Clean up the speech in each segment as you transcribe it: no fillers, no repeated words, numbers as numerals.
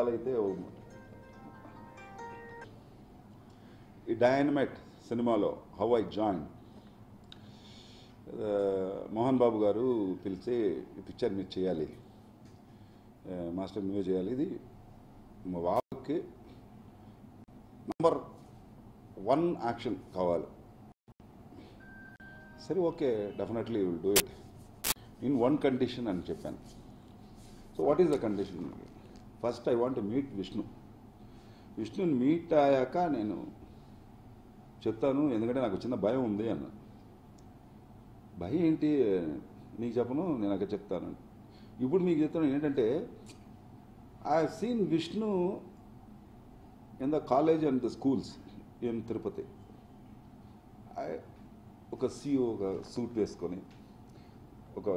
అయితే ఈ డైనమైట్ సినిమాలో how I join Mohan Babu గారు పిలిచి ఈ పిక్చర్ మీరు చేయాలి మాస్టర్ నువ్వే చేయాలి, ఇది మా బాబుకి #1 యాక్షన్ కావాలి. సరే okay definitely will do it in one condition అని చెప్పాను. So what is the condition? First I want to meet విష్ణుని మీట్ అయ్యాక నేను చెప్తాను, ఎందుకంటే నాకు చిన్న భయం ఉంది అన్న. భయం ఏంటి నీకు చెప్పను, నేను అక్కడ చెప్తాను. ఇప్పుడు మీకు చెప్తాను ఏంటంటే I have seen Vishnu in the college and the schools in Tirupati. ఒక CEO ఒక సూట్ వేసుకొని ఒక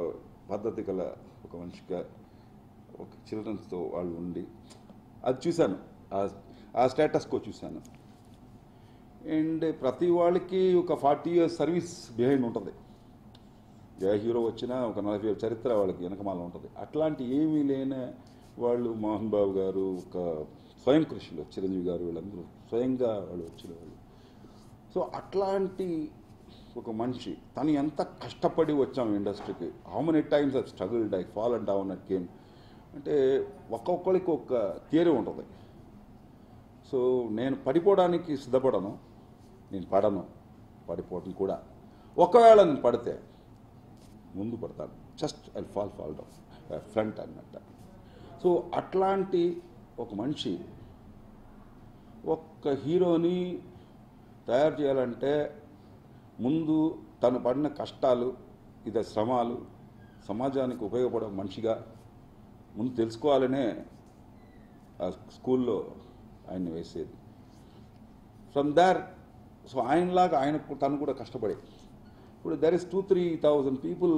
పద్ధతి గల ఒక మనిషిగా ఒక చిల్డ్రన్స్తో వాళ్ళు ఉండి అది చూశాను, ఆ స్టేటస్కో చూశాను. అండ్ ప్రతి వాళ్ళకి ఒక 40 years సర్వీస్ బిహైండ్ ఉంటుంది. ఏ హీరో వచ్చినా ఒక 40 years చరిత్ర వాళ్ళకి వెనకమాల ఉంటుంది. అట్లాంటి ఏమీ లేని వాళ్ళు మోహన్ బాబు గారు ఒక స్వయం కృషిలో, చిరంజీవి గారు వీళ్ళందరూ స్వయంగా వాళ్ళు వచ్చిన వాళ్ళు. సో అట్లాంటి ఒక మనిషి తను ఎంత కష్టపడి వచ్చాము ఇండస్ట్రీకి, how many times I struggled, I fall and down at game. అంటే ఒక్కొక్కరికి ఒక థియరీ ఉంటుంది. సో నేను పడిపోవడానికి సిద్ధపడను, నేను పడను, పడిపోవడం కూడా. ఒకవేళ నేను పడితే ముందు పడతాను, just I fall down front అన్నట్ట. సో అట్లాంటి ఒక మనిషి ఒక్క హీరోని తయారు చేయాలంటే ముందు తను పడిన కష్టాలు, ఇది శ్రమాలు సమాజానికి ఉపయోగపడే మనిషిగా ముందు తెలుసుకోవాలనే ఆ స్కూల్లో ఆయన్ని వేసేది. ఫ్రమ్ దార్ సో ఆయనలాగా తను కూడా కష్టపడే. ఇప్పుడు there is 2,000-3,000 people,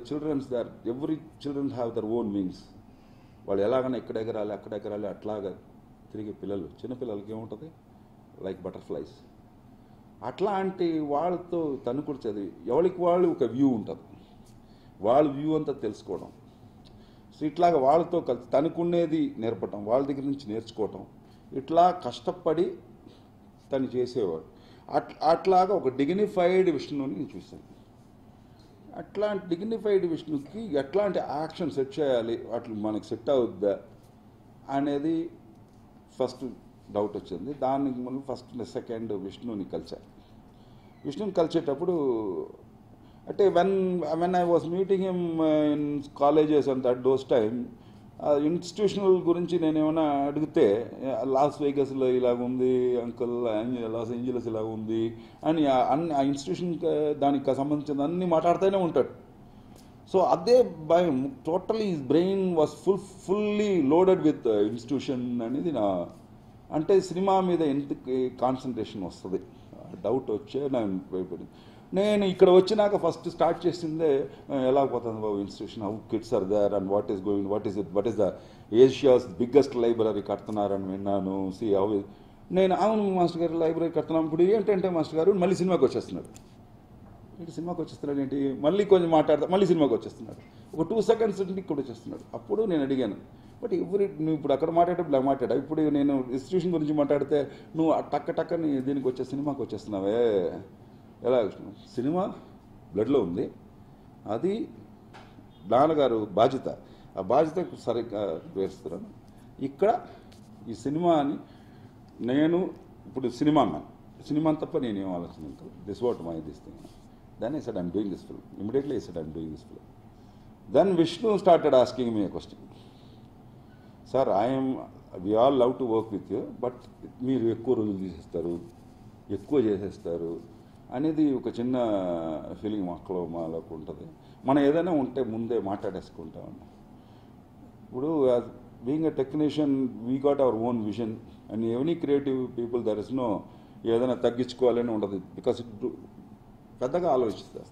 childrens there, every children have their own wings. వాళ్ళు ఎలాగైనా ఇక్కడ ఎగరాలి అక్కడ ఎగరాలి అట్లాగా తిరిగే పిల్లలు, చిన్నపిల్లలకి ఏముంటుంది లైక్ బటర్ఫ్లైస్. అట్లాంటి వాళ్ళతో తను కూడా చదివి ఎవరికి వాళ్ళు ఒక వ్యూ ఉంటుంది, వాళ్ళ వ్యూ అంతా తెలుసుకోవడం. సో ఇట్లాగా వాళ్ళతో కలిసి తనకునేది నేర్పటం, వాళ్ళ దగ్గర నుంచి నేర్చుకోవటం, ఇట్లా కష్టపడి తను చేసేవాడు. అట్లాగా ఒక డిగ్నిఫైడ్ విష్ణుని నేను చూశాను. అట్లాంటి డిగ్నిఫైడ్ విష్ణుకి ఎట్లాంటి యాక్షన్ సెట్ చేయాలి, అట్లా మనకు సెట్ అవుద్దా అనేది ఫస్ట్ డౌట్ వచ్చింది. దానికి మనం ఫస్ట్ సెకండ్ విష్ణుని కలిసేటప్పుడు అంటే when I was meeting him in colleges and that those time institutional గురించి నేను ఏమైనా అడిగితే లాస్ వేగస్లో ఇలాగ ఉంది అంకుల్, లాస్ ఏంజలస్ ఇలాగ ఉంది అని ఆ ఇన్స్టిట్యూషన్ దానికి సంబంధించిన అన్నీ మాట్లాడుతూనే ఉంటాడు. సో అదే భయం, totally his brain was fully loaded with institution అనేది నా. అంటే సినిమా మీద ఎంత కాన్సన్ట్రేషన్ వస్తుంది డౌట్ వచ్చే నేను ఇక్కడ వచ్చినాక ఫస్ట్ స్టార్ట్ చేసిందే ఎలా పోతుంది బాబు institution, how kids are there and what is going, what is the Asia's biggest library కడుతున్నారని విన్నాను. సి హౌ నేను అవును మాస్టర్ గారు లైబ్రరీ కడుతున్నాం. ఇప్పుడు ఏంటంటే మాస్టర్ గారు మళ్ళీ సినిమాకి వచ్చేస్తున్నాడు. సినిమాకి వచ్చేస్తున్నాడు ఏంటి, మళ్ళీ కొంచెం మాట్లాడతా మళ్ళీ సినిమాకి వచ్చేస్తున్నాడు. ఒక 2 seconds నుండి ఇక్కడ వచ్చేస్తున్నాడు. అప్పుడు నేను అడిగాను, బట్ నువ్వు ఇప్పుడు అక్కడ మాట్లాడేటప్పుడు ఇలా మాట్లాడా, ఇప్పుడు నేను ఇన్స్టిట్యూషన్ గురించి మాట్లాడితే నువ్వు టక్కని దీనికి సినిమాకి వచ్చేస్తున్నావే ఎలా? సినిమా బ్లడ్లో ఉంది, అది నాన్నగారు బాధ్యత, ఆ బాధ్యత సరిగ్గా వేస్తున్నాను. ఇక్కడ ఈ సినిమాని నేను ఇప్పుడు సినిమా తప్ప నేనేం ఆలోచన this what my this thing. Then I said, I'm doing this film. Immediately I said, I'm doing this film. Then Vishnu started asking me a question. Sir, we all love to work with you, but మీరు ఎక్కువ రోజులు తీసేస్తారు, ఎక్కువ చేసేస్తారు అనేది ఒక చిన్న feeling మాకు ఉంటుంది. మనం ఏదైనా ఉంటే ముందే మాట్లాడేసుకుంటాం. ఇప్పుడు being a technician we got our own vision and any creative people there is no ఏదైనా తగ్గించుకోవాలని ఉండదు, బికాస్ పెద్దగా ఆలోచిస్తాం.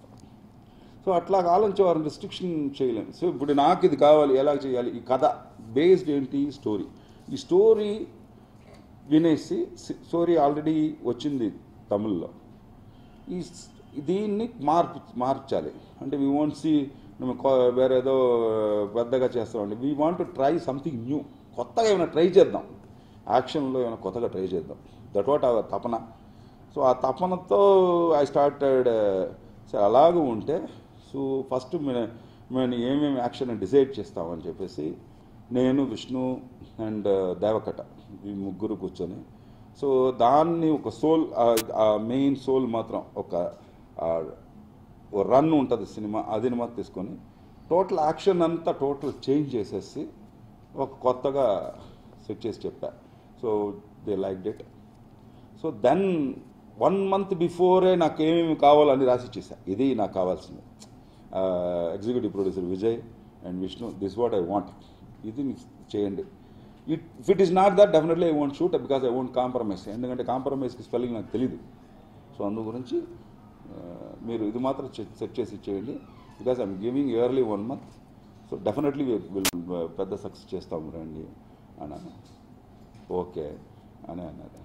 సో అట్లాగా ఆలోచించే వారిని రిస్ట్రిక్షన్ చేయలేము. సో ఇప్పుడు నాకు ఇది కావాలి, ఎలా చేయాలి, ఈ కథ బేస్డ్ ఏంటి, ఈ స్టోరీ వినేసి, స్టోరీ ఆల్రెడీ వచ్చింది తమిళ్లో, దీన్ని మార్చాలి. అంటే వీ వాంట్ సీ వేరేదో పెద్దగా చేస్తామండి, we want to try something new, కొత్తగా ఏమైనా ట్రై చేద్దాం, యాక్షన్లో ఏమైనా కొత్తగా ట్రై చేద్దాం. దట్ వాట్ అవర్ తపన. సో ఆ తపనతో ఐ స్టార్టెడ్. సరే అలాగూ ఉంటే సో ఫస్ట్ మేము ఏమేమి యాక్షన్ డిసైడ్ చేస్తామని చెప్పేసి నేను, విష్ణు అండ్ దేవకట ఈ ముగ్గురు కూర్చొని, సో దాన్ని ఒక సోల్, మెయిన్ సోల్ మాత్రం ఒక రన్ ఉంటుంది సినిమా, అది మాత్రం తీసుకొని టోటల్ యాక్షన్ అంతా టోటల్ చేంజ్ చేసేసి ఒక కొత్తగా సెట్ చేసి చెప్పా. So they like it. So then 1 month before నాకు ఏమేమి కావాలని రాసి ఇచ్చేసా. ఇది నాకు కావాల్సింది. Executive producer Vijay and Vishnu, this what I want, ఇది చేయండి. If it is not that definitely I won't shoot, because I won't compromise. ఎందుకంటే కాంప్రమైజ్కి స్పెల్లింగ్ నాకు తెలీదు. సో అందు గురించి మీరు ఇది మాత్రం సెట్ చేసి ఇచ్చేయండి, because I'm giving yearly 1 month. So definitely will పెద్ద సక్సెస్ చేస్తాము రండి అన్నాను. ఓకే అని అన్నది.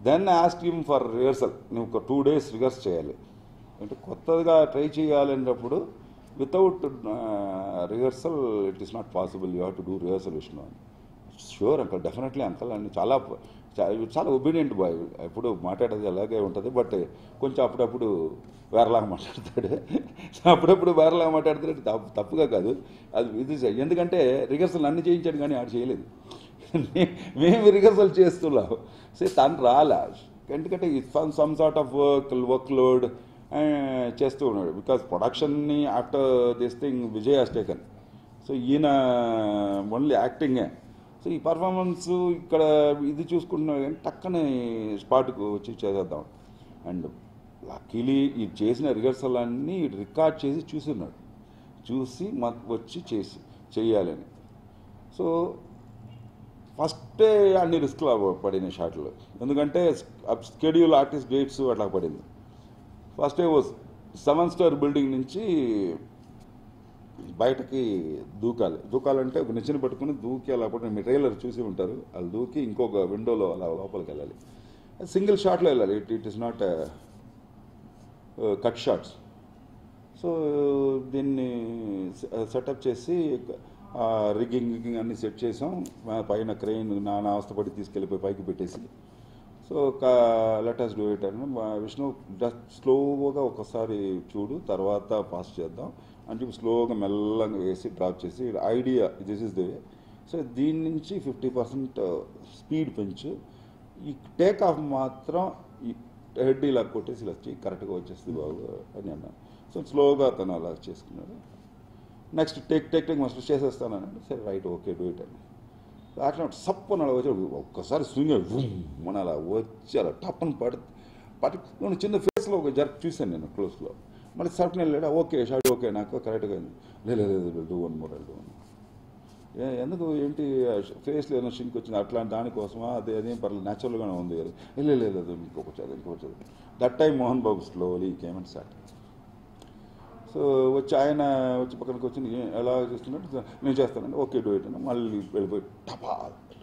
Then ask him for rehearsal. నువ్వు ఒక 2 days రిహర్స్ చేయాలి అంటే కొత్తగా ట్రై చేయాలన్నప్పుడు without rehearsal it is not possible, you have to do rehearsal Vishnu అని. షూర్ అంకల్, డెఫినెట్లీ అంకల్ అని చాలా ఒబీడియంట్ బాయ్. ఎప్పుడు మాట్లాడేది అలాగే ఉంటుంది, బట్ కొంచెం అప్పుడప్పుడు వేరేలాగా మాట్లాడతాడు. అప్పుడప్పుడు వేరేలాగా మాట్లాడతాడు, తప్పుగా కాదు అది. ఇది ఎందుకంటే రిహర్సల్ అన్ని చేయించాడు కానీ ఆడు చేయలేదు. మేము రిహర్సల్ చేస్తున్నాం. సో తను రాలా, ఎందుకంటే some sort of work load చేస్తూ ఉన్నాడు. బికాస్ ప్రొడక్షన్ని after this thing Vijay has taken. So ఈయన ఓన్లీ యాక్టింగే. సో ఈ పర్ఫార్మెన్స్ ఇక్కడ ఇది చూసుకుంటున్నాడు కానీ టక్కనే స్పాట్కు వచ్చి చేసేద్దాం. అండ్ లక్కీలీ ఈ చేసిన రిహర్సల్ అన్నీ రికార్డ్ చేసి చూస్తున్నాడు, చూసి వచ్చి చెయ్యాలని. సో ఫస్టే అన్ని రిస్క్లు పడిన షాట్లు, ఎందుకంటే స్కెడ్యూల్ ఆర్టిస్ట్ డేట్స్ అట్లా పడింది. First day was 7 star building నుంచి బయటకి దూకాలంటే ఒక నిచ్చెన పట్టుకుని దూకి అలా పట్టిన మీ ట్రైలర్ చూసి ఉంటారు, వాళ్ళు దూకి ఇంకొక విండోలో అలా లోపలికి వెళ్ళాలి. సింగిల్ షాట్లో వెళ్ళాలి, it is not cut shots. So దీన్ని సెటప్ చేసి రిగ్గింగ్ అన్నీ సెట్ చేసాం. పైన క్రెయిన్ నానా అవస్థపడి తీసుకెళ్ళిపోయి పైకి పెట్టేసి, సో లెటస్ డూ ఇట్ అని విష్ణు జస్ట్ స్లోగా ఒకసారి చూడు, తర్వాత పాస్ చేద్దాం అని చెప్పి స్లోగా మెల్లగా వేసి డ్రాప్ చేసి idea this is the way. So దీని నుంచి 50% స్పీడ్ పెంచు, ఈ టేక్ ఆఫ్ మాత్రం ఈ హెడ్ ఇలా కొట్టేసి ఇలా వచ్చి కరెక్ట్గా వచ్చేస్తుంది బాబు అని అన్నాను. సో స్లోగా తను అలా చేసుకున్నాడు. నెక్స్ట్ టేక్ మస్ట్ చేసేస్తానని. సరే రైట్, ఓకే డూ ఇట్ అని అట్లా సప్పని అలా వచ్చి ఒక్కసారి స్వింగ్ మన అలా వచ్చి అలా టప్పని పట్టుకుని చిన్న ఫేస్లో ఒక జర్క్ చూశాను నేను క్లోజ్లో. మళ్ళీ సర్ప్ని వెళ్ళాడు, ఓకే షార్ట్ ఓకే నాకు కరెక్ట్గా అయింది. లేదు డూ వన్ మోర్ ఎందుకు ఏంటి ఫేస్లో ఏదైనా షింక్ వచ్చింది అట్లాంటి దానికోసమా, అదేం పర్లేదు న్యాచురల్గానే ఉంది. లేదు ఇంకొక that time Mohan Babu slowly came and start. So ఆయన వచ్చి పక్కనకి వచ్చి ఎలా చేస్తున్నట్టు నేను చేస్తానండి, ఓకే డూ ఇట్ అని మళ్ళీ వెళ్ళిపోయి టపా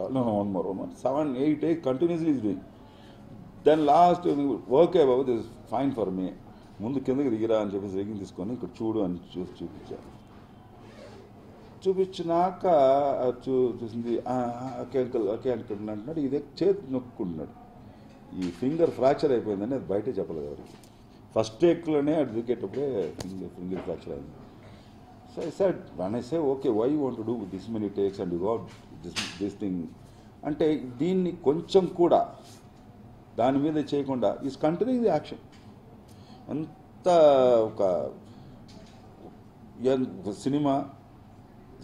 1 more 7, 8 days continuously is doing. Then last okay బాబు this is fine for me, ముందు కిందకి దిగిరా అని చెప్పేసి రిగింగ్ తీసుకొని ఇక్కడ చూడు అని చూపించాను. చూపించినాక చూసింది ఓకే అంటున్నాడు. ఇదే చేతి నొక్కుంటున్నాడు, ఈ ఫింగర్ ఫ్రాక్చర్ అయిపోయిందని అది బయటే చెప్పలేదు ఎవరికి. ఫస్ట్ టేక్లోనే అది దూకేటప్పుడే ఫింగర్ ఫ్రాక్చర్ అయింది. So I said one I say okay why you want to do this many takes and you got this thing అంటే దీన్ని కొంచెం కూడా దాని మీద చేయకుండా ఈజ్ కంటిన్యూయింగ్ ది యాక్షన్. ఎంత ఒక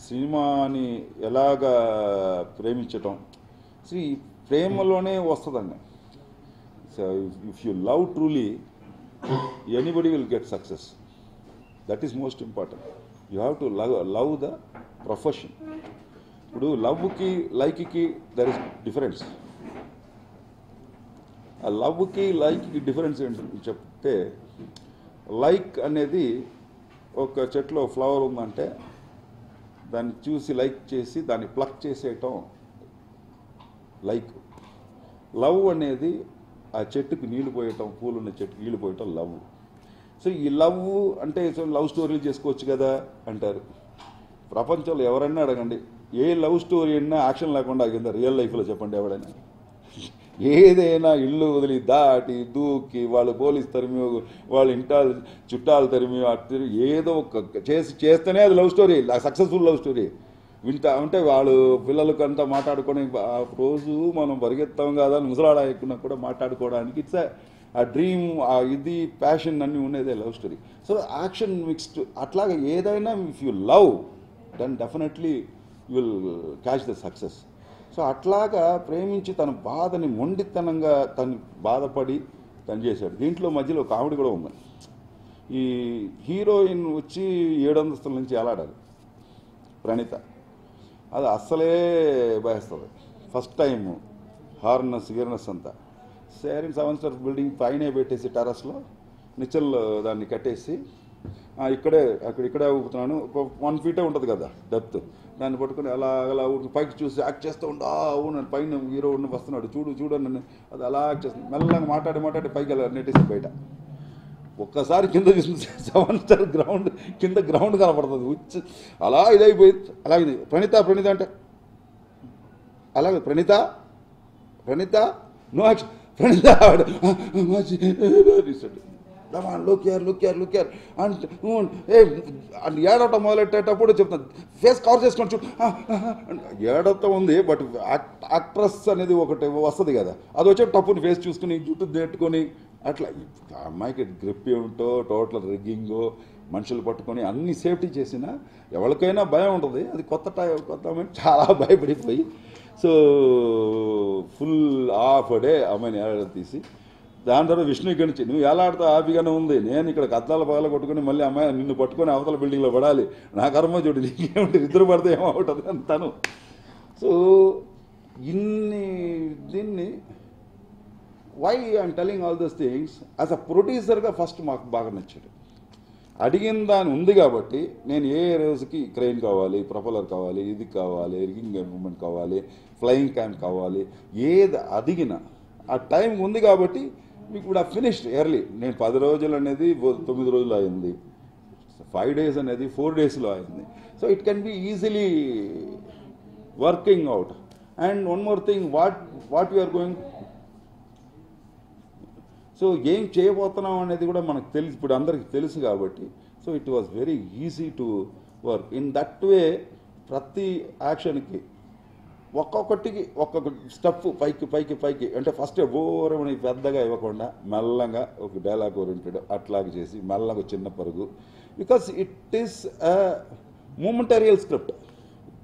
సినిమాని ఎలాగా ప్రేమించటం, సో ఈ ప్రేమలోనే వస్తుందండి. So if you love truly anybody will get success. That is most important. You have to love the profession. ఇప్పుడు లవ్కి లైక్కి దర్ ఇస్ డిఫరెన్స్. ఆ లవ్కి లైక్కి డిఫరెన్స్ ఏంటని చెప్తే, లైక్ అనేది ఒక చెట్లో ఫ్లవర్ ఉందంటే దాన్ని చూసి లైక్ చేసి దాన్ని ప్లక్ చేసేయటం లైక్. లవ్ అనేది ఆ చెట్టుకి నీళ్లు పోయటం, పూలున్న చెట్టుకి నీళ్లు పోయటం లవ్. సో ఈ లవ్ అంటే లవ్ స్టోరీలు చేసుకోవచ్చు కదా అంటారు. ప్రపంచంలో ఎవరన్నా అడగండి, ఏ లవ్ స్టోరీ అయినా యాక్షన్ లేకుండా ఆగిందా రియల్ లైఫ్లో చెప్పండి ఎవడైనా? ఏదైనా ఇల్లు వదిలి దాటి దూకి వాళ్ళు పోలీస్ తరిమి వాళ్ళు చుట్టాలు తరిమి ఏదో ఒక చేస్తేనే అది love story, successful love story. అంటే వాళ్ళు పిల్లలకంతా మాట్లాడుకొని రోజు మనం పరిగెత్తాం కదా ముసలాడ ఎక్కున్నా కూడా మాట్లాడుకోవడానికి ఇట్స్ ఆ డ్రీమ్, ఇది ప్యాషన్ అన్నీ ఉండేదే love story. So action mixed అట్లాగా ఏదైనా if you love then definitely you will catch the success. So అట్లాగా ప్రేమించి తన బాధని మొండితనంగా తను బాధపడి తను చేశాడు. దీంట్లో మధ్యలో కామెడీ కూడా ఉంది. ఈ హీరోయిన్ వచ్చి 7 అంతస్తుల నుంచి ఎలాడాలి ప్రణీత, అది అస్సలే భయస్తుంది. ఫస్ట్ టైం హార్నెస్ గిర్నెస్ అంతా 7 స్టార్ బిల్డింగ్ పైనే పెట్టేసి టెర్రస్లో నిచ్చల్లో దాన్ని కట్టేసి ఇక్కడే ఊపుతున్నాను. ఒక 1 feet ఉంటుంది కదా డెప్త్, దాన్ని పట్టుకుని అలా అలా పైకి చూసి యాక్ట్ చేస్తూ ఉండు. అవును పైన హీరో ఉండి వస్తున్నాడు చూడు నన్ను, అది అలా యాక్ట్ చేస్తుంది. మెల్లగా మాట్లాడి పైకి అలా నెట్టేసి బయట. ఒక్కసారి కింద చూసింది 7 స్టార్ గ్రౌండ్ కింద గ్రౌండ్ కనపడుతుంది. వచ్చి అలా ఇదైపోయింది. అలాగే ప్రణీత అంటే అలాగే Praneetha no action. Praneetha look యార్ అంటే ఏడవటం మొదలెట్టేటప్పుడు చెప్తాను ఫేస్ కవర్ చేసుకొని చూడు ఏడవటం ఉంది. బట్ యాక్ట్రెస్ అనేది ఒకటి వస్తుంది కదా, అది వచ్చే టప్పుని ఫేస్ చూసుకుని జుట్టు నెట్టుకొని అట్లా. అమ్మాయికి గ్రిప్ ఏమిటో టోటల్ రిగ్గింగో మనుషులు పట్టుకొని అన్ని సేఫ్టీ చేసినా ఎవరికైనా భయం ఉంటుంది. అది కొత్త అమ్మాయి చాలా భయపడిపోయి సో ఫుల్ హాఫ్ డే అమ్మాయిని ఏడాది తీసి దాని తర్వాత విష్ణు ఇక్కడి నుంచి నువ్వు ఎలాడితే హ్యాపీగానే ఉంది, నేను ఇక్కడ కద్దాల పగల కొట్టుకుని మళ్ళీ అమ్మాయి నిన్ను పట్టుకొని అవతల బిల్డింగ్లో పడాలి, నా కర్మ చూడు నీకేమిటి ఇద్దరు పడితే ఏమవుతుంది అని తను. సో దీన్ని why I'm telling all those things as a ప్రొడ్యూసర్గా ఫస్ట్ మాకు బాగా నచ్చాడు. అడిగిన దాని ఉంది కాబట్టి నేను ఏ రోజుకి క్రెయిన్ కావాలి, ప్రొపలర్ కావాలి, ఇది కావాలి, రిగింగ్ మూమెంట్ కావాలి, ఫ్లయింగ్ క్యాంప్ కావాలి, ఏది అడిగినా ఆ టైం ఉంది కాబట్టి మీకు కూడా ఫినిష్డ్ ఎర్లీ. నేను 10 రోజులు అనేది 9 రోజులు అయింది, 5 days అనేది 4 daysలో అయింది. So it can be easily working out. And one more thing what we are going, so ఏం చేయబోతున్నాం అనేది కూడా మనకు తెలుసు, ఇప్పుడు అందరికీ తెలుసు కాబట్టి. So it was very easy to work in that వే. ప్రతి యాక్షన్కి ఒక్కొక్కటికి ఒక్కొక్క స్టెప్ పైకి అంటే ఫస్ట్ ఓరమని పెద్దగా ఇవ్వకుండా మెల్లగా ఒక డైలాగ్ ఓరియంటెడ్ అట్లాగే చేసి మెల్లగా చిన్న పరుగు. Because it is momentarial script,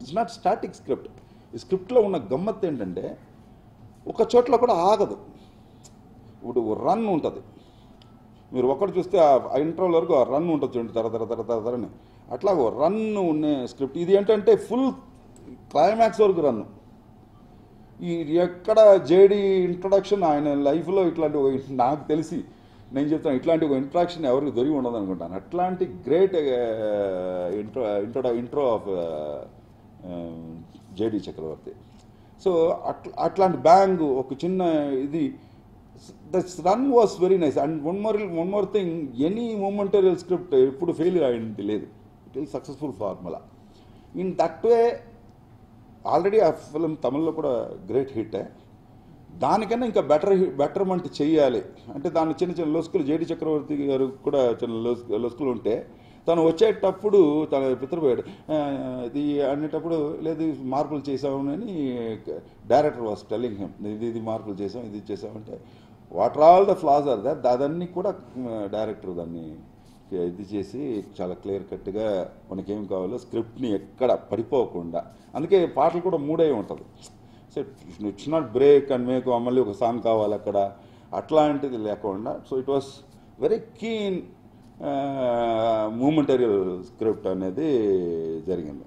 it's not static script. ఈ స్క్రిప్ట్లో ఉన్న గమ్మత్తు ఏంటంటే ఒక చోట్ల కూడా ఆగదు. ఇప్పుడు రన్ ఉంటుంది, మీరు ఒక్కటి చూస్తే ఆ ఇంటర్వల్ వరకు ఆ రన్ ఉంటుంది చూడండి, తరని అట్లా రన్ ఉండే స్క్రిప్ట్. ఇది ఏంటంటే ఫుల్ క్లైమాక్స్ వరకు రన్ను. ఈ ఎక్కడ జేడీ ఇంట్రొడక్షన్ ఆయన లైఫ్లో ఇట్లాంటి నాకు తెలిసి నేను చెప్తాను ఇట్లాంటి ఒక ఇంట్రాక్షన్ ఎవరికి దొరికి ఉండదు అనుకుంటాను. అట్లాంటి great intro of JD Chakravarthy. So అట్లాంటి బ్యాంగ్ ఒక చిన్న ఇది that's run was very nice. And one more thing, any momentarial script ఎప్పుడు ఫెయిల్యూర్ అయింది లేదు, it is successful formula. In that way already ఆ ఫిల్మ్ తమిళ్లో కూడా గ్రేట్ హిట్. దానికన్నా ఇంకా బెటర్మెంట్ చెయ్యాలి అంటే దాని చిన్న లొసుకులు, జేడీ చక్రవర్తి గారు కూడా చిన్న లొసుకులు ఉంటే తను వచ్చేటప్పుడు తన పితృపోయాడు ఇది అనేటప్పుడు లేదు మార్పులు చేసామని డైరెక్టర్ వాస్ టెల్లింగ్ హిమ్, ఇది మార్పులు చేసాం, ఇది చేసామంటే what are all the flaws are that, అదన్నీ కూడా డైరెక్టర్ దాన్ని ఇది చేసి చాలా క్లియర్ కట్గా మనకేం కావాలో స్క్రిప్ట్ని ఎక్కడ పడిపోకుండా. అందుకే పాటలు కూడా మూడే ఉంటుంది. So it's not break and make మళ్ళీ ఒక సాంగ్ కావాలి అక్కడ, అట్లాంటిది లేకుండా. So it was very keen momentarial script అనేది జరిగింది.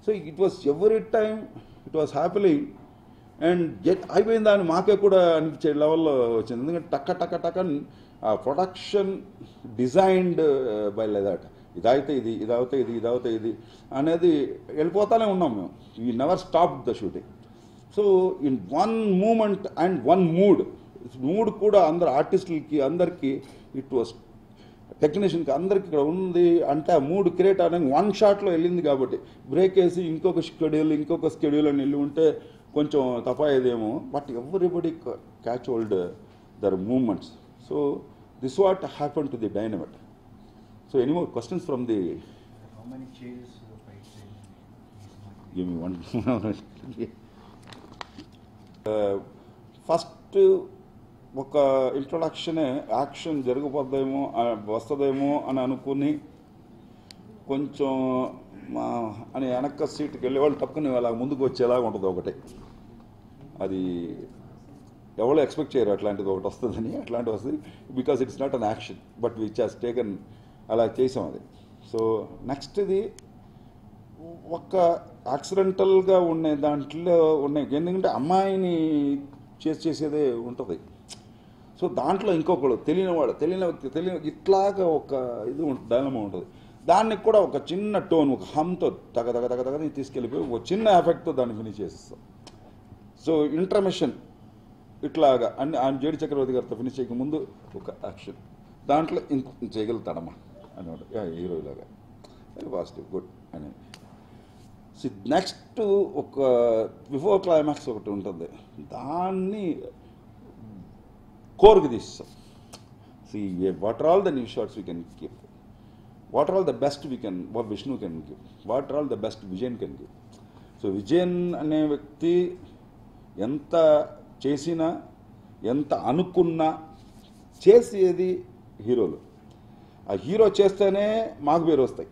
So it was every time it was happening and అయిపోయిన దాన్ని మాకే కూడా అనిపించే లెవెల్లో వచ్చింది. ఎందుకంటే టక్క ఆ ప్రొడక్షన్ డిజైన్డ్ బై లెదట్, ఇదైతే ఇది అనేది వెళ్ళిపోతానే ఉన్నాం మేము. We never stop the shooting. So in one moment and one mood కూడా అందరు ఆర్టిస్టులకి అందరికీ ఇట్ వాస్ టెక్నీషియన్కి అందరికి ఇక్కడ ఉంది అంటే ఆ మూడ్ క్రియేట్ అవడానికి వన్ షాట్లో వెళ్ళింది కాబట్టి బ్రేక్ వేసి ఇంకొక స్కెడ్యూల్ అని వెళ్ళి ఉంటే కొంచెం తపాయేదేమో. But everybody catch hold their moments. So this what happen to the dynamite. So any more questions from the give me one. First ఒక ఇంట్రొడక్షనే యాక్షన్ జరగబోద్దేమో వస్తుందేమో అని అనుకుని కొంచెం అని వెనక్క సీట్కి వెళ్ళేవాళ్ళు టక్కుని అలా ముందుకు వచ్చేలాగా ఉంటుంది ఒకటి. అది ఎవరో ఎక్స్పెక్ట్ చేయరు అట్లాంటిది ఒకటి వస్తుందని. అట్లాంటివి వస్తుంది because it's not an action but which has taken, అలా చేసాం అది. సో నెక్స్ట్ ఇది ఒక యాక్సిడెంటల్గా ఉండే దాంట్లో ఉన్నాయి, ఎందుకంటే అమ్మాయిని చేసేదే ఉంటుంది. సో దాంట్లో ఇంకొకడు తెలియని వ్యక్తి ఇట్లాగా ఒక ఇది డైలమా ఉంటుంది. దానికి కూడా ఒక చిన్న టోన్, ఒక హమ్తో తగ తీసుకెళ్ళిపోయి ఒక చిన్న ఎఫెక్ట్తో దాన్ని ఫినిష్ చేసేస్తాం. సో ఇంటర్మిషన్ ఇట్లాగా అన్ని ఆయన జేడి చక్రవర్తి గారితో ఫినిష్ చేయక ముందు ఒక యాక్షన్ దాంట్లో చేయగలుగుతాడమ్మా అన్నమాట హీరోలాగా. వెరీ పాజిటివ్, గుడ్ అని. నెక్స్ట్ ఒక బిఫోర్ క్లైమాక్స్ ఒకటి ఉంటుంది, దాన్ని కోర్కి తీస్తాం. What are all the new shots we can give, what are all the best we can, what Vishnu can give, what are all the best Vijayan can give. So Vijayan అనే వ్యక్తి ఎంత చేసినా ఎంత అనుకున్నా చేసేది హీరోలు. ఆ హీరో చేస్తేనే మాకు పేరు వస్తాయి,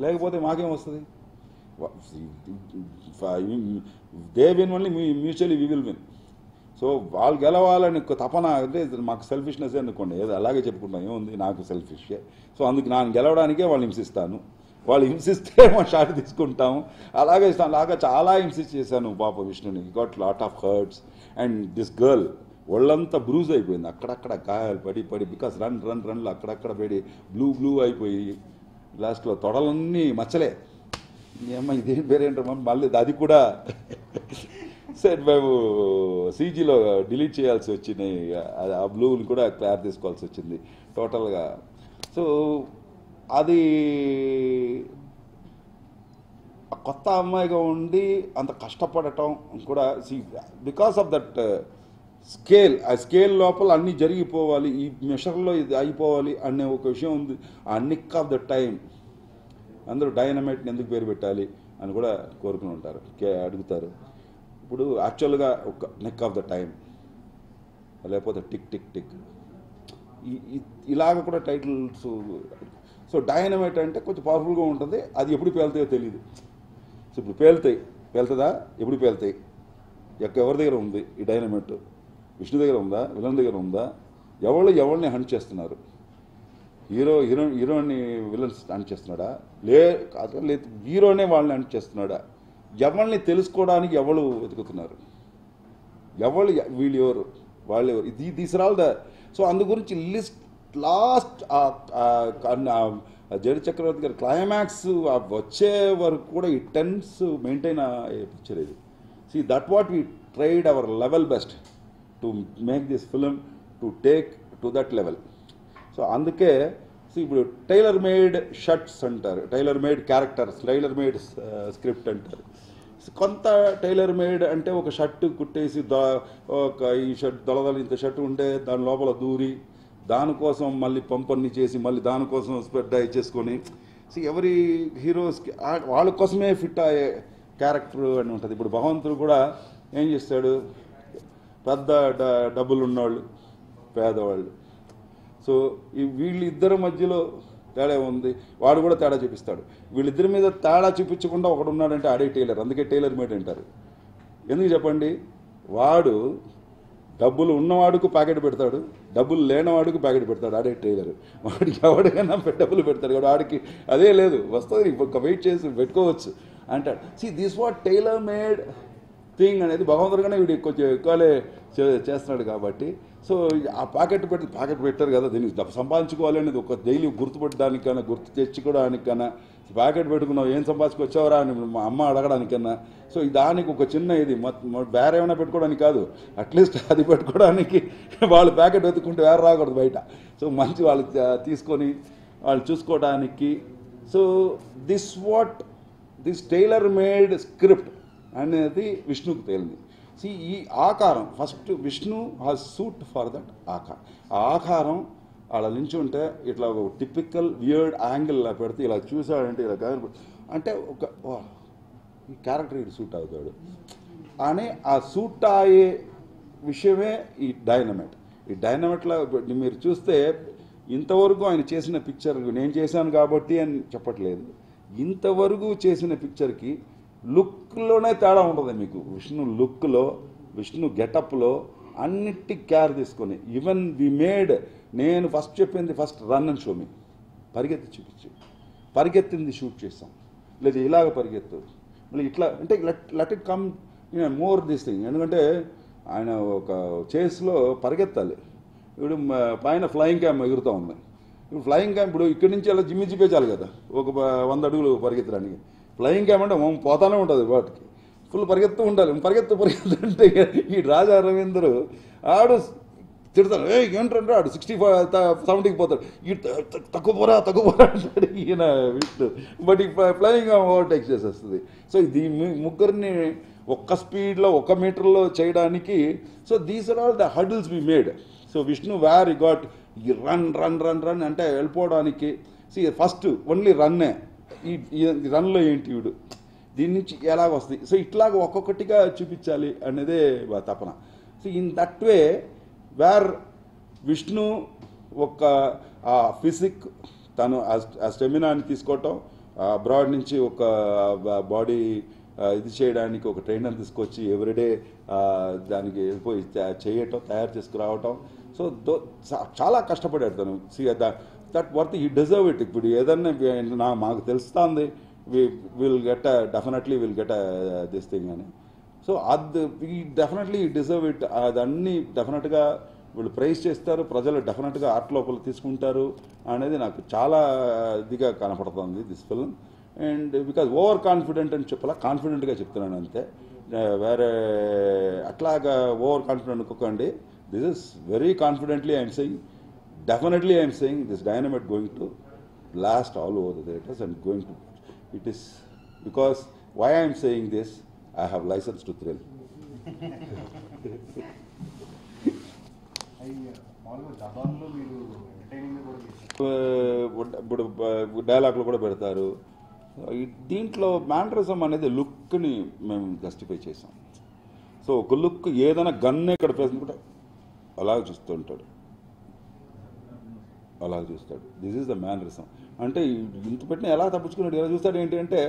లేకపోతే మాకేం వస్తుంది? They win only mutually we will win. So వాళ్ళు గెలవాలని తపన అంటే మాకు సెల్ఫిష్నెస్ అనుకోండి, ఏదో అలాగే చెప్పుకుంటాం, ఏముంది నాకు సెల్ఫిషే. సో అందుకు నేను గెలవడానికే వాళ్ళు హింసిస్తాను, వాళ్ళు హింసిస్తే మా షాట్ తీసుకుంటాము. అలాగే చాలా హింసిస్ట్ చేశాను పాప విష్ణుని. Got lot of hurts and this girl ఒళ్ళంతా బ్రూజ్ అయిపోయింది, అక్కడక్కడ గాయాలు పడి బికాస్ రన్లో అక్కడక్కడ పడి బ్లూ అయిపోయి లాస్ట్లో తొడలన్నీ మచ్చలే. ఏమ్మా ఇదేం పేరేంటమ్మా, మళ్ళీ అది కూడా సరే మేము సీజీలో డిలీట్ చేయాల్సి వచ్చినాయి, ఆ బ్లూని కూడా క్లియర్ తీసుకోవాల్సి వచ్చింది టోటల్గా. సో అది కొత్త అమ్మాయిగా ఉండి అంత కష్టపడటం కూడా బికాస్ ఆఫ్ దట్ స్కేల్, ఆ స్కేల్ లోపల అన్నీ జరిగిపోవాలి, ఈ మెషర్లో ఇది అయిపోవాలి అనే ఒక విషయం ఉంది. ఆ నిక్ ఆఫ్ ద టైం, అందరూ డైనమైట్ని ఎందుకు పేరు పెట్టాలి అని కూడా కోరుకుని ఉంటారు, అడుగుతారు. ఇప్పుడు యాక్చువల్గా ఒక నిక్ ఆఫ్ ద టైం లేకపోతే టిక్ టిక్ టిక్ ఇలాగ కూడా టైటిల్స్. సో డైనమైట్ అంటే కొంచెం పవర్ఫుల్గా ఉంటుంది, అది ఎప్పుడు పేలుతాయో తెలియదు. సో ఇప్పుడు పేలుతుందా, ఎప్పుడు పేలుతాయి, ఎవరి దగ్గర ఉంది ఈ డైనమైట్? విష్ణు దగ్గర ఉందా, విలన్ దగ్గర ఉందా? ఎవరిని హంట్ చేస్తున్నారు? హీరోని విలన్స్ హంట్ చేస్తున్నాడా? లేదు హీరోనే వాళ్ళని హంట్ చేస్తున్నాడా? ఎవరిని తెలుసుకోవడానికి ఎవరు వెతుకుతున్నారు? వీళ్ళు ఎవరు, వాళ్ళు ఎవరు? These are all the. So అందు గురించి లిస్ట్ లాస్ట్ జేడి చక్రవర్తి గారి క్లైమాక్స్ వచ్చే వరకు కూడా ఈ టెన్స్ మెయింటైన్ అయ్యే పిక్చర్ ఇది. That what we tried our level best to make this film to take to that level. So అందుకే ఇప్పుడు టైలర్ మేడ్ షర్ట్స్ అంటారు, tailor made characters, tailor made script అంటారు. కొంత టైలర్ మేడ్ అంటే ఒక shirt కుట్టేసి ఈ షర్ట్ దళదళ ఇంత షర్టు ఉంటే దాని లోపల దూరి దానికోసం మళ్ళీ పంపన్ని చేసి మళ్ళీ దానికోసం స్ప్రెడ్ చేసుకొని ఎవరి హీరోస్కి వాళ్ళ కోసమే ఫిట్ అయ్యే క్యారెక్టర్ అని ఉంటుంది. ఇప్పుడు భగవంతుడు కూడా ఏం చేస్తాడు, పెద్ద డబ్బులు ఉన్నవాళ్ళు, పేదవాళ్ళు. సో వీళ్ళిద్దరి మధ్యలో తేడా ఉంది, వాడు కూడా తేడా చూపిస్తాడు. వీళ్ళిద్దరి మీద తేడా చూపించకుండా ఒకడు ఉన్నాడంటే ఆడే టైలర్, అందుకే టైలర్ మేడ్ అంటారు. ఎందుకు చెప్పండి? వాడు డబ్బులు ఉన్నవాడుకు ప్యాకెట్ పెడతాడు, డబ్బులు లేనివాడుకు ప్యాకెట్ పెడతాడు, ఆడే టైలర్. వాడికి ఎవడికైనా డబ్బులు పెడతాడు కాబట్టి వాడికి అదే లేదు, వస్తుంది ఒక వెయిట్ చేసి పెట్టుకోవచ్చు అంటాడు. This what tailor made thing అనేది భగవంతుడిగానే వీడు కొంచెం ఎక్కువలే చేస్తున్నాడు కాబట్టి. సో ఆ ప్యాకెట్ పెట్టారు కదా, దీనికి సంపాదించుకోవాలి అనేది ఒక డైలీ గుర్తుపెట్టడానికన్నా, గుర్తు తెచ్చుకోవడానికన్నా, ప్యాకెట్ పెట్టుకున్నావు ఏం సంపాదించుకొచ్చావరా అని మా అమ్మ అడగడానికన్నా. సో దానికి ఒక చిన్న ఇది వేరే ఏమైనా పెట్టుకోవడానికి కాదు, అట్లీస్ట్ అది పెట్టుకోవడానికి వాళ్ళు ప్యాకెట్ వెతుక్కుంటే వేరే రాకూడదు బయట. సో మంచి వాళ్ళు తీసుకొని వాళ్ళు చూసుకోవడానికి. So this tailor made script అనేది విష్ణుకు తేలింది. ఈ ఆకారం first Vishnu has suit for that ఆకారం. ఆ ఆకారం అలా నించుంటే ఇట్లా ఒక టిపికల్ వియర్డ్ యాంగిల్ ఇలా పెడితే ఇలా చూసాడంటే ఇలా అంటే ఒక ఈ క్యారెక్టర్ ఇది సూట్ అవుతాడు అని ఆ సూట్ అయ్యే విషయమే ఈ డైనమైట్. ఈ డైనమైట్లో మీరు చూస్తే ఇంతవరకు ఆయన చేసిన పిక్చర్ నేను చేశాను కాబట్టి అని చెప్పట్లేదు, ఇంతవరకు చేసిన పిక్చర్కి లుక్లోనే తేడా ఉంటుంది మీకు. విష్ణు లుక్లో, విష్ణు గెటప్లో అన్నిటి కేర్ తీసుకొని ఈవెన్ వి మేడ్, నేను ఫస్ట్ చెప్పింది first run and show me, పరిగెత్తి చూపించు, పరిగెత్తింది షూట్ చేస్తాం, లేదా ఇలాగ పరిగెత్తు, మళ్ళీ ఇట్లా అంటే let it come more this thing. ఎందుకంటే ఆయన ఒక చేస్లో పరిగెత్తాలి, ఇప్పుడు పైన ఫ్లయింగ్ క్యామ్ ఎగురుతూ ఉంది, ఇప్పుడు ఫ్లయింగ్ క్యామ్ ఇప్పుడు ఇక్కడి నుంచి అలా జిమ్మి చూపించాలి కదా ఒక 100 అడుగులు పరిగెత్తడానికి. ఫ్లయింగ్ క్యామ్ అంటే పోతానే ఉంటుంది వాటికి, ఫుల్ పరిగెత్తు ఉండాలి. పరిగెత్తు అంటే ఈ రాజా రవీంద్ర ఆడు తిడతాడు, ఏంటంటే ఆడు 65-70కి పోతాడు, ఈ తక్కువ పోరా అంటాడు ఈయన విష్ణు. బట్ ఈ ఫ్లయింగ్ ఓవర్టేక్ చేసేస్తుంది. సో ఇది ముగ్గురిని ఒక్క స్పీడ్లో 1 మీటర్లో చేయడానికి. So these are all the hurdles we made. So Vishnu were got ఈ రన్ అంటే వెళ్ళిపోవడానికి. ఫస్ట్ ఓన్లీ రన్నే, ఈ రన్లో ఏంటి వీడు, దీని నుంచి ఎలాగ వస్తుంది. సో ఇట్లాగ ఒక్కొక్కటిగా చూపించాలి అనేదే తపన. So in that way wear Vishnu ఒక ఫిజిక్ తను ఆ స్టెమినాని తీసుకోవటం, అబ్రాడ్ నుంచి ఒక బాడీ ఇది చేయడానికి ఒక ట్రైనర్ తీసుకొచ్చి ఎవ్రీడే దానికి వెళ్ళిపోయి చేయటం, తయారు చేసుకురావటం. సో చాలా కష్టపడాడు తను. That worth he deserve it. ఇప్పుడు ఏదన్నా మాకు తెలుస్తుంది definitely will get this thing అని. సో అది డెఫినెట్లీ డిజర్వ్ ఇట్. అదన్నీ డెఫినెట్గా వీళ్ళు ప్రైజ్ చేస్తారు, ప్రజలు డెఫినెట్గా ఆర్ట్ లోపల తీసుకుంటారు అనేది నాకు చాలా ఇదిగా కనపడుతుంది this film. And because over confident అని చెప్పాలా, కాన్ఫిడెంట్గా చెప్తున్నాను అంతే, వేరే అట్లాగా ఓవర్ కాన్ఫిడెంట్ అనుకోకండి. This is very confidently I'm saying, definitely I am saying this dynamite going to blast all over the theatres and going to, it is because why I am saying this, I have license to thrill. డైలాగ్లు కూడా పెడతారు. దీంట్లో mannerism అనేది లుక్ని మేము justify చేసాం. So ఒక look ఏదైనా గన్నే ఇక్కడ పేసుకుంటే అలాగే చూస్తూ ఉంటాడు, అలా చూస్తాడు. This is the mannerism. అంటే ఇంత పెట్టిన ఎలా తప్పించుకున్నాడు, ఎలా చూస్తాడు ఏంటి అంటే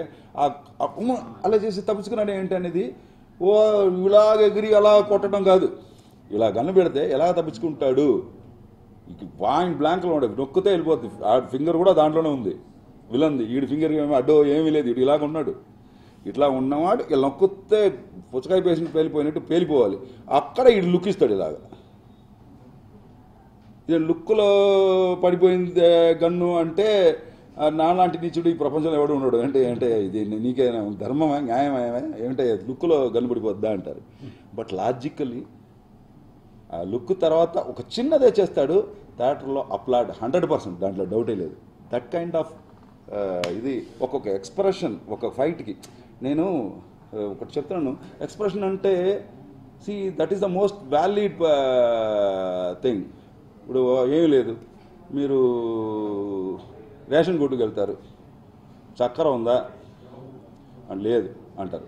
అలా చేసి తప్పించుకున్నాడు ఏంటి అనేది ఇలాగ ఎగిరి అలా కొట్టడం కాదు, ఇలా గన్ను పెడితే ఎలా తప్పించుకుంటాడు. పాయింట్ బ్లాంక్లో ఉండదు, నొక్కితే వెళ్ళిపోద్ది. ఆ ఫింగర్ కూడా దాంట్లోనే ఉంది విలంది, వీడి ఫింగర్ ఏమో అడ్డో ఏమీ లేదు, వీడు ఇలాగ ఉన్నాడు. ఇట్లా ఉన్నవాడు ఇలా నొక్కితే పుచ్చకాయ పేసినట్టు పేలిపోయినట్టు పేలిపోవాలి. అక్కడ వీడు లుక్ ఇస్తాడు ఇలాగ. ఇది లుక్లో పడిపోయింది గన్ను అంటే నాలాంటి నీచుడు ఈ ప్రపంచంలో ఎవడు ఉన్నాడు అంటే ఇది నీకేనా ధర్మమా, న్యాయమేమే, ఏమిటో లుక్లో గన్ను పడిపోద్దా అంటారు. బట్ లాజికల్లీ ఆ లుక్ తర్వాత ఒక చిన్నదే చేస్తాడు, థియేటర్లో అప్లాడ్ 100%, దాంట్లో డౌటే లేదు. దట్ కైండ్ ఆఫ్ ఇది ఒక్కొక్క ఎక్స్ప్రెషన్ ఒక ఫైట్కి. నేను ఒకటి చెప్తున్నాను, ఎక్స్ప్రెషన్ అంటే that is the most valid thing. ఇప్పుడు ఏమీ లేదు, మీరు రేషన్ కొట్టుకు వెళ్తారు, చక్కెర ఉందా అని లేదు అంటారు,